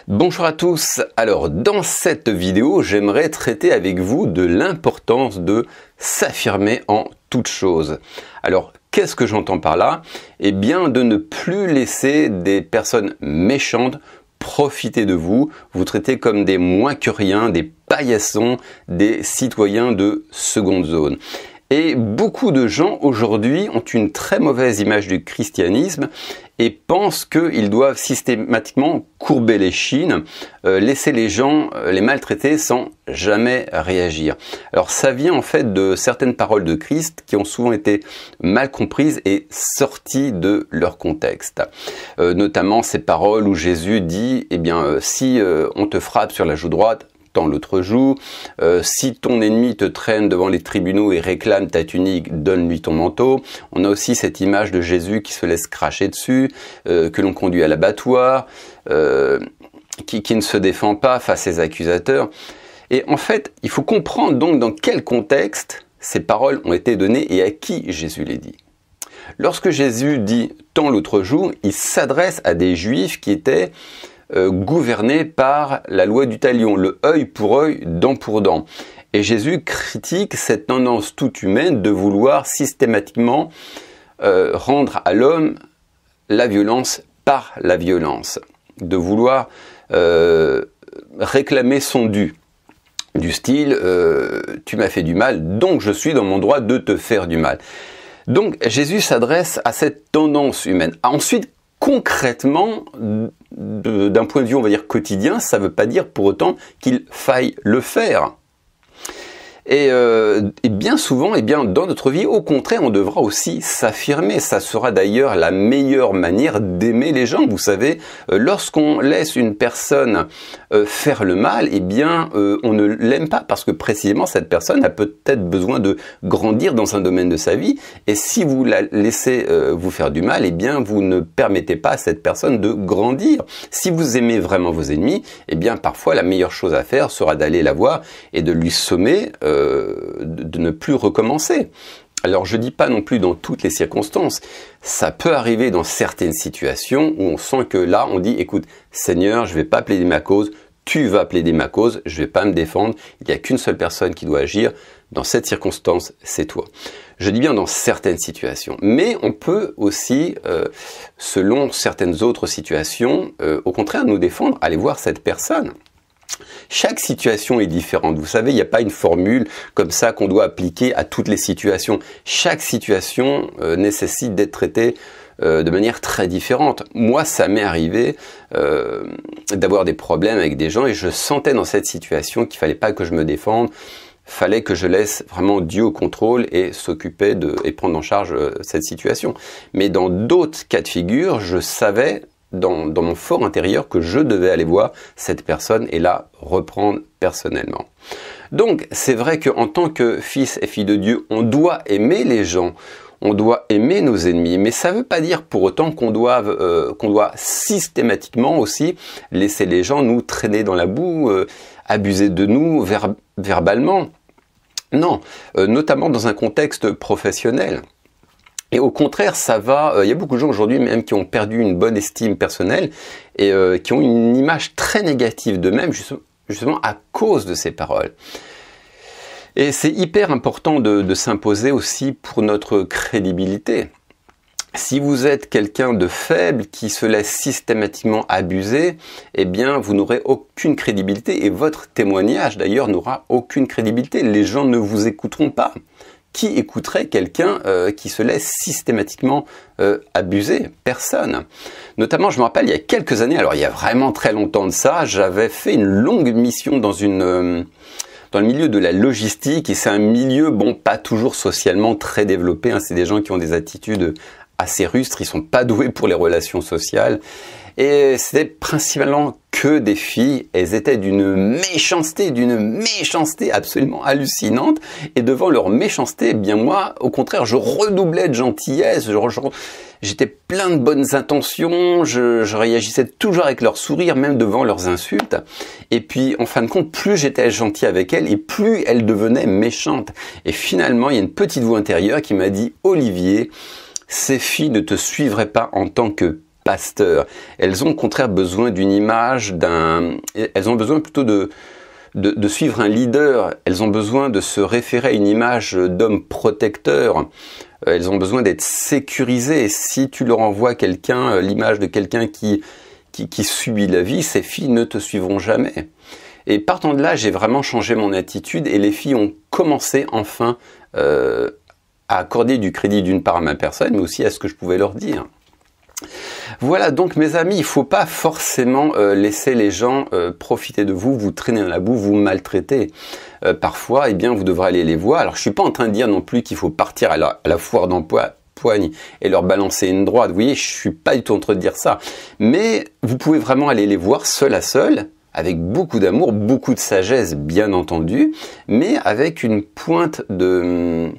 Bonjour à tous, alors dans cette vidéo j'aimerais traiter avec vous de l'importance de s'affirmer en toute chose. Alors qu'est-ce que j'entends par là? Eh bien de ne plus laisser des personnes méchantes profiter de vous, vous traiter comme des moins que rien, des paillassons, des citoyens de seconde zone. Et beaucoup de gens aujourd'hui ont une très mauvaise image du christianisme et pensent qu'ils doivent systématiquement courber les chines, laisser les gens les maltraiter sans jamais réagir. Alors ça vient en fait de certaines paroles de Christ qui ont souvent été mal comprises et sorties de leur contexte. Notamment ces paroles où Jésus dit, eh bien si on te frappe sur la joue droite, tends l'autre joue. Si ton ennemi te traîne devant les tribunaux et réclame ta tunique, donne-lui ton manteau. On a aussi cette image de Jésus qui se laisse cracher dessus, que l'on conduit à l'abattoir, qui ne se défend pas face à ses accusateurs. Et en fait, il faut comprendre donc dans quel contexte ces paroles ont été données et à qui Jésus les dit. Lorsque Jésus dit « tends l'autre joue », il s'adresse à des Juifs qui étaient gouverné par la loi du talion, le œil pour œil, dent pour dent. Et Jésus critique cette tendance toute humaine de vouloir systématiquement rendre à l'homme la violence par la violence, de vouloir réclamer son dû. Du style, tu m'as fait du mal, donc je suis dans mon droit de te faire du mal. Donc Jésus s'adresse à cette tendance humaine. Ensuite, concrètement, d'un point de vue, on va dire, quotidien, ça ne veut pas dire pour autant qu'il faille le faire. Et bien souvent, dans notre vie, au contraire, on devra aussi s'affirmer. Ça sera d'ailleurs la meilleure manière d'aimer les gens. Vous savez, lorsqu'on laisse une personne faire le mal, on ne l'aime pas parce que précisément cette personne a peut-être besoin de grandir dans un domaine de sa vie. Et si vous la laissez vous faire du mal, vous ne permettez pas à cette personne de grandir. Si vous aimez vraiment vos ennemis, parfois la meilleure chose à faire sera d'aller la voir et de lui sommer de ne plus recommencer. Alors je dis pas non plus dans toutes les circonstances, ça peut arriver dans certaines situations où on sent que là on dit écoute Seigneur, je vais pas plaider ma cause, tu vas plaider ma cause, je vais pas me défendre, il n'y a qu'une seule personne qui doit agir, dans cette circonstance c'est toi. Je dis bien dans certaines situations, mais on peut aussi, selon certaines autres situations, au contraire nous défendre, aller voir cette personne. Chaque situation est différente. Vous savez, il n'y a pas une formule comme ça qu'on doit appliquer à toutes les situations. Chaque situation nécessite d'être traitée de manière très différente. Moi, ça m'est arrivé d'avoir des problèmes avec des gens et je sentais dans cette situation qu'il fallait pas que je me défende. Fallait que je laisse vraiment Dieu au contrôle et s'occuper et prendre en charge cette situation. Mais dans d'autres cas de figure, je savais dans mon fort intérieur que je devais aller voir cette personne et la reprendre personnellement. Donc c'est vrai qu'en tant que fils et fille de Dieu, on doit aimer les gens, on doit aimer nos ennemis, mais ça ne veut pas dire pour autant qu'on doit systématiquement aussi laisser les gens nous traîner dans la boue, abuser de nous verbalement. Non, notamment dans un contexte professionnel. Et au contraire, ça va. Il y a beaucoup de gens aujourd'hui même qui ont perdu une bonne estime personnelle et qui ont une image très négative d'eux-mêmes justement à cause de ces paroles. Et c'est hyper important de s'imposer aussi pour notre crédibilité. Si vous êtes quelqu'un de faible qui se laisse systématiquement abuser, vous n'aurez aucune crédibilité et votre témoignage d'ailleurs n'aura aucune crédibilité. Les gens ne vous écouteront pas. Qui écouterait quelqu'un qui se laisse systématiquement abuser? Personne. Notamment, je me rappelle, il y a quelques années, alors il y a vraiment très longtemps de ça, j'avais fait une longue mission dans le milieu de la logistique et c'est un milieu, pas toujours socialement très développé, c'est des gens qui ont des attitudes assez rustres, ils sont pas doués pour les relations sociales. Et c'était principalement que des filles, elles étaient d'une méchanceté absolument hallucinante. Et devant leur méchanceté, moi, au contraire, je redoublais de gentillesse, j'étais plein de bonnes intentions, je réagissais toujours avec leur sourire, même devant leurs insultes. Et puis, en fin de compte, plus j'étais gentil avec elles, et plus elles devenaient méchantes. Et finalement, il y a une petite voix intérieure qui m'a dit « Olivier, ces filles ne te suivraient pas en tant que pasteur. Elles ont au contraire besoin d'une image, elles ont besoin plutôt de suivre un leader. Elles ont besoin de se référer à une image d'homme protecteur. Elles ont besoin d'être sécurisées. Et si tu leur envoies quelqu'un, l'image de quelqu'un qui subit la vie, ces filles ne te suivront jamais. Et partant de là, j'ai vraiment changé mon attitude et les filles ont commencé enfin à accorder du crédit d'une part à ma personne, mais aussi à ce que je pouvais leur dire. Voilà, donc mes amis, il ne faut pas forcément laisser les gens profiter de vous, vous traîner dans la boue, vous maltraiter. Parfois, eh bien, vous devrez aller les voir. Alors, je ne suis pas en train de dire non plus qu'il faut partir à la foire d'empoigne et leur balancer une droite. Vous voyez, je ne suis pas du tout en train de dire ça. Mais vous pouvez vraiment aller les voir seul à seul, avec beaucoup d'amour, beaucoup de sagesse, bien entendu, mais avec une pointe de...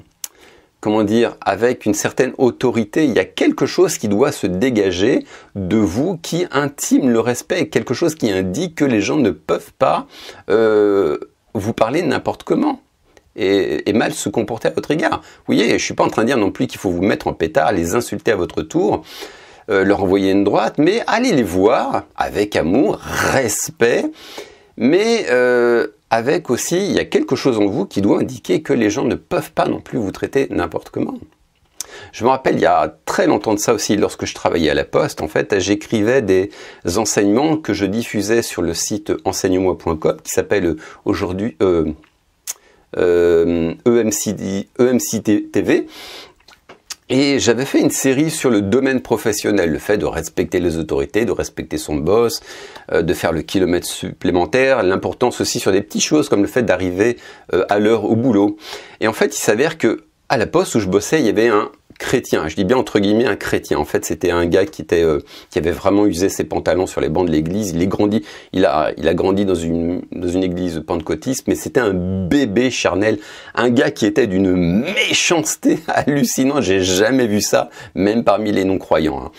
comment dire, avec une certaine autorité. Il y a quelque chose qui doit se dégager de vous, qui intime le respect, quelque chose qui indique que les gens ne peuvent pas vous parler n'importe comment et mal se comporter à votre égard. Vous voyez, je ne suis pas en train de dire non plus qu'il faut vous mettre en pétard, les insulter à votre tour, leur envoyer une droite, mais allez les voir avec amour, respect, mais... avec aussi, il y a quelque chose en vous qui doit indiquer que les gens ne peuvent pas non plus vous traiter n'importe comment. Je me rappelle, il y a très longtemps de ça aussi, lorsque je travaillais à la Poste, en fait, j'écrivais des enseignements que je diffusais sur le site enseigne-moi.com, qui s'appelle aujourd'hui EMC TV. Et j'avais fait une série sur le domaine professionnel, le fait de respecter les autorités, de respecter son boss, de faire le kilomètre supplémentaire, l'importance aussi sur des petites choses comme le fait d'arriver à l'heure au boulot. Et en fait, il s'avère que à la Poste où je bossais, il y avait un chrétien, je dis bien entre guillemets un chrétien. En fait, c'était un gars qui avait vraiment usé ses pantalons sur les bancs de l'église. Il a grandi dans une église pentecôtiste, mais c'était un bébé charnel, un gars qui était d'une méchanceté hallucinante. J'ai jamais vu ça, même parmi les non-croyants. Hein.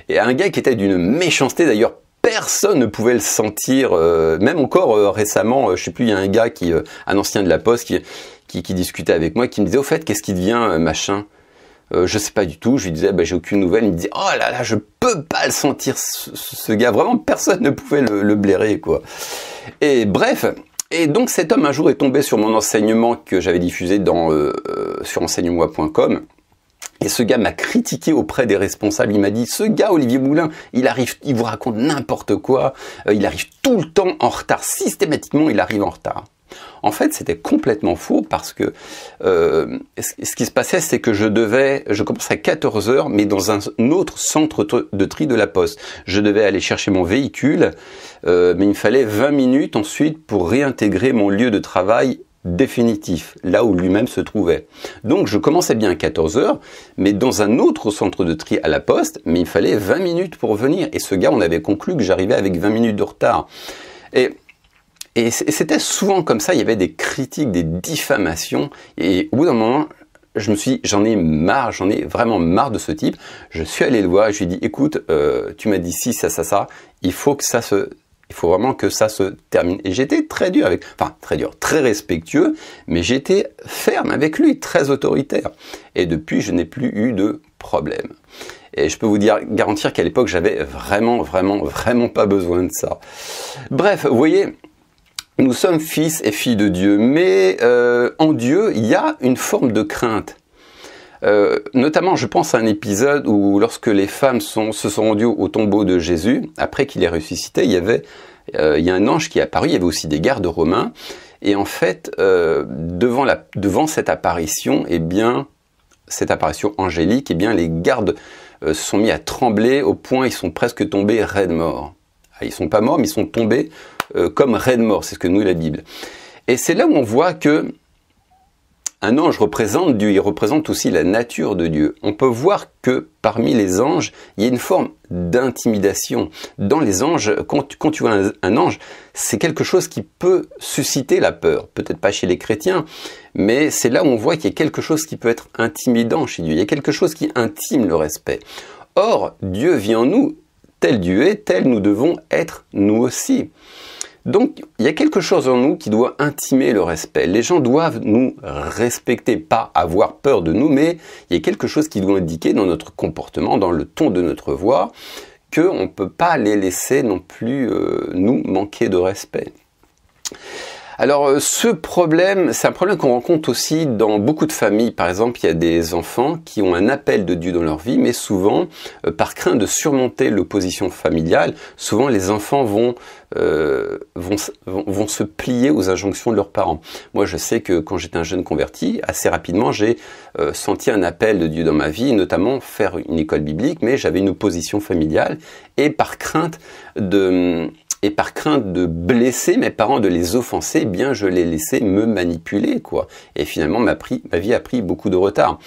Et un gars qui était d'une méchanceté, d'ailleurs. Personne ne pouvait le sentir, même encore récemment, je sais plus, il y a un gars un ancien de la Poste qui discutait avec moi, qui me disait au fait, qu'est-ce qui devient machin? Je sais pas du tout. Je lui disais, j'ai aucune nouvelle. Il me dit, oh là là, je peux pas le sentir, ce gars. Vraiment, personne ne pouvait le blairer, quoi. Et bref. Et donc, cet homme, un jour, est tombé sur mon enseignement que j'avais diffusé sur enseigne-moi.com. Et ce gars m'a critiqué auprès des responsables. Il m'a dit, ce gars, Olivier Moulin, il vous raconte n'importe quoi. Il arrive tout le temps en retard. Systématiquement, il arrive en retard. En fait, c'était complètement faux parce que ce qui se passait, c'est que je commençais à 14 h, mais dans un autre centre de tri de la Poste. Je devais aller chercher mon véhicule, mais il me fallait 20 minutes ensuite pour réintégrer mon lieu de travail définitif, là où lui-même se trouvait. Donc je commençais bien à 14 h, mais dans un autre centre de tri à la Poste, mais il fallait 20 minutes pour venir. Et ce gars, on avait conclu que j'arrivais avec 20 minutes de retard. Et c'était souvent comme ça, il y avait des critiques, des diffamations, et au bout d'un moment, j'en ai vraiment marre de ce type. Je suis allé le voir et je lui ai dit, écoute, tu m'as dit ci, ça, il faut vraiment que ça se termine. Et j'étais très dur très respectueux, mais j'étais ferme avec lui, très autoritaire. Et depuis, je n'ai plus eu de problème. Et je peux vous garantir qu'à l'époque, j'avais vraiment pas besoin de ça. Bref, vous voyez, nous sommes fils et filles de Dieu, mais en Dieu, il y a une forme de crainte. Notamment, je pense à un épisode où lorsque les femmes se sont rendues au tombeau de Jésus, après qu'il est ressuscité, il y a un ange qui est apparu, il y avait aussi des gardes romains, et en fait, devant cette apparition, cette apparition angélique, les gardes se sont mis à trembler au point ils sont presque tombés raides morts. Ils sont pas morts, mais ils sont tombés comme raides morts, c'est ce que nous dit la Bible. Et c'est là où on voit que un ange représente Dieu, il représente aussi la nature de Dieu. On peut voir que parmi les anges, il y a une forme d'intimidation. Dans les anges, quand tu vois un ange, c'est quelque chose qui peut susciter la peur. Peut-être pas chez les chrétiens, mais c'est là où on voit qu'il y a quelque chose qui peut être intimidant chez Dieu. Il y a quelque chose qui intime le respect. Or, Dieu vit en nous, tel Dieu est, tel nous devons être nous aussi. Donc, il y a quelque chose en nous qui doit intimer le respect. Les gens doivent nous respecter, pas avoir peur de nous, mais il y a quelque chose qui doit indiquer dans notre comportement, dans le ton de notre voix, qu'on ne peut pas les laisser non plus nous manquer de respect. Alors ce problème, c'est un problème qu'on rencontre aussi dans beaucoup de familles. Par exemple, il y a des enfants qui ont un appel de Dieu dans leur vie, mais souvent, par crainte de surmonter l'opposition familiale, souvent les enfants vont se plier aux injonctions de leurs parents. Moi, je sais que quand j'étais un jeune converti, assez rapidement, j'ai senti un appel de Dieu dans ma vie, notamment faire une école biblique, mais j'avais une opposition familiale, et par crainte de blesser mes parents, de les offenser, eh bien je les laissais me manipuler, quoi. Et finalement, ma vie a pris beaucoup de retard.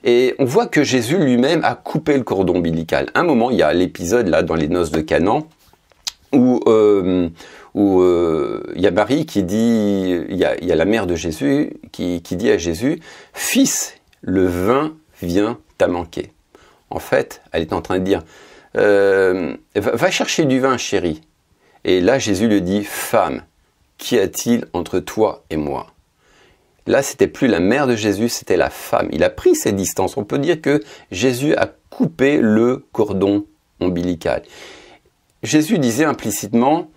Et on voit que Jésus lui-même a coupé le cordon ombilical. À un moment, il y a l'épisode là dans les noces de Canaan où il y a Marie qui dit, il y a la mère de Jésus qui dit à Jésus, « Fils, le vin vient à manquer. » En fait, elle est en train de dire, va chercher du vin, chérie. Et là, Jésus lui dit, « Femme, qu'y a-t-il entre toi et moi ?» Là, c'était plus la mère de Jésus, c'était la femme. Il a pris ses distances. On peut dire que Jésus a coupé le cordon ombilical. Jésus disait implicitement,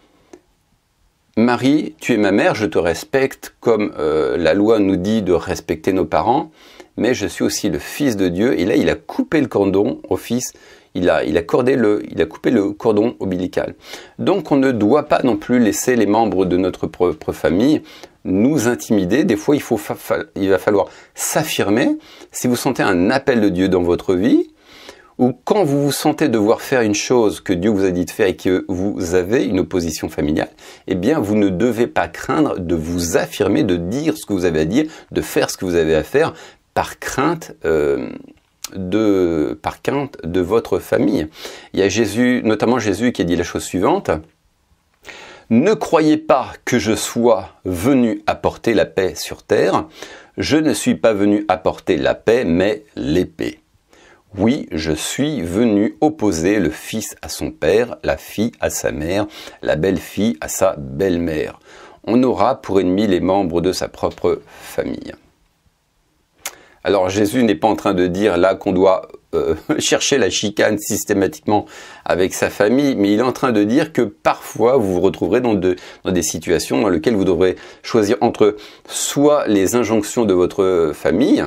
« Marie, tu es ma mère, je te respecte comme la loi nous dit de respecter nos parents, mais je suis aussi le Fils de Dieu. » Et là, il a coupé le cordon au Fils. Il a coupé le cordon ombilical. Donc on ne doit pas non plus laisser les membres de notre propre famille nous intimider. Des fois, il va falloir s'affirmer. Si vous sentez un appel de Dieu dans votre vie, ou quand vous vous sentez devoir faire une chose que Dieu vous a dit de faire et que vous avez une opposition familiale, eh bien vous ne devez pas craindre de vous affirmer, de dire ce que vous avez à dire, de faire ce que vous avez à faire, par crainte de votre famille. Il y a Jésus, notamment Jésus, qui a dit la chose suivante: « Ne croyez pas que je sois venu apporter la paix sur terre. Je ne suis pas venu apporter la paix, mais l'épée. Oui, je suis venu opposer le fils à son père, la fille à sa mère, la belle-fille à sa belle-mère. On aura pour ennemis les membres de sa propre famille. » Alors Jésus n'est pas en train de dire là qu'on doit chercher la chicane systématiquement avec sa famille, mais il est en train de dire que parfois vous vous retrouverez dans des situations dans lesquelles vous devrez choisir entre soit les injonctions de votre famille,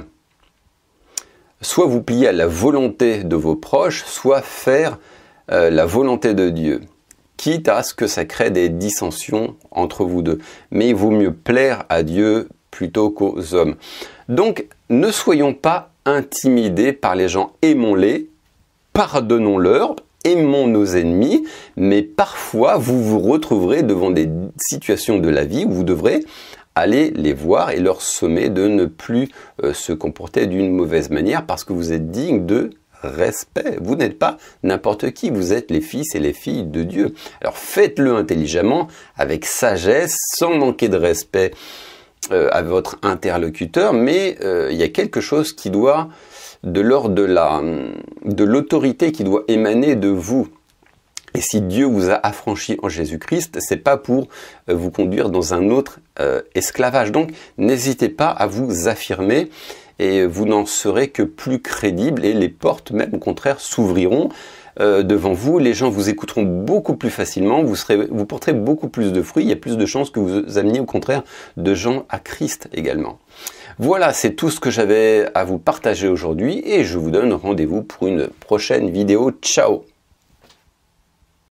soit vous plier à la volonté de vos proches, soit faire la volonté de Dieu, quitte à ce que ça crée des dissensions entre vous deux. Mais il vaut mieux plaire à Dieu plutôt qu'aux hommes. Donc, ne soyons pas intimidés par les gens. Aimons-les, pardonnons-leur, aimons nos ennemis, mais parfois vous vous retrouverez devant des situations de la vie où vous devrez aller les voir et leur sommer de ne plus se comporter d'une mauvaise manière parce que vous êtes digne de respect. Vous n'êtes pas n'importe qui, vous êtes les fils et les filles de Dieu. Alors faites-le intelligemment, avec sagesse, sans manquer de respect à votre interlocuteur, mais il y a quelque chose qui doit, de l'ordre de l'autorité qui doit émaner de vous. Et si Dieu vous a affranchi en Jésus-Christ, c'est pas pour vous conduire dans un autre esclavage. Donc, n'hésitez pas à vous affirmer et vous n'en serez que plus crédible et les portes, même au contraire, s'ouvriront devant vous. Les gens vous écouteront beaucoup plus facilement, vous porterez beaucoup plus de fruits. Il y a plus de chances que vous ameniez au contraire de gens à Christ également. Voilà, c'est tout ce que j'avais à vous partager aujourd'hui et je vous donne rendez-vous pour une prochaine vidéo. Ciao!